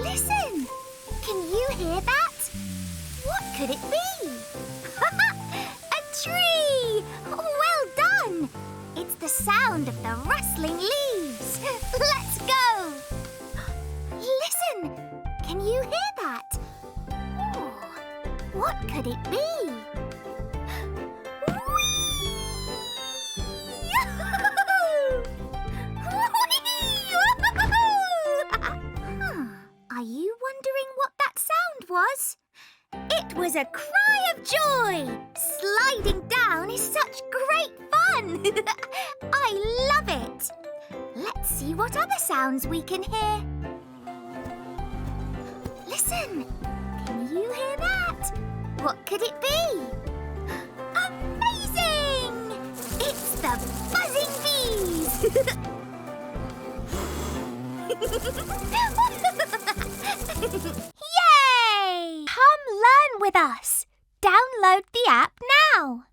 Listen! Can you hear that? What could it be? A tree! Well done! It's the sound of the rustling leaves. Let's go! Listen! Can you hear that? Ooh, what could it be? Are you wondering what that sound was? It was a cry of joy! Sliding down is such great fun! I love it! Let's see what other sounds we can hear. Listen! Can you hear that? What could it be? Amazing! It's the buzzing bees! Yay! Come learn with us. Download the app now.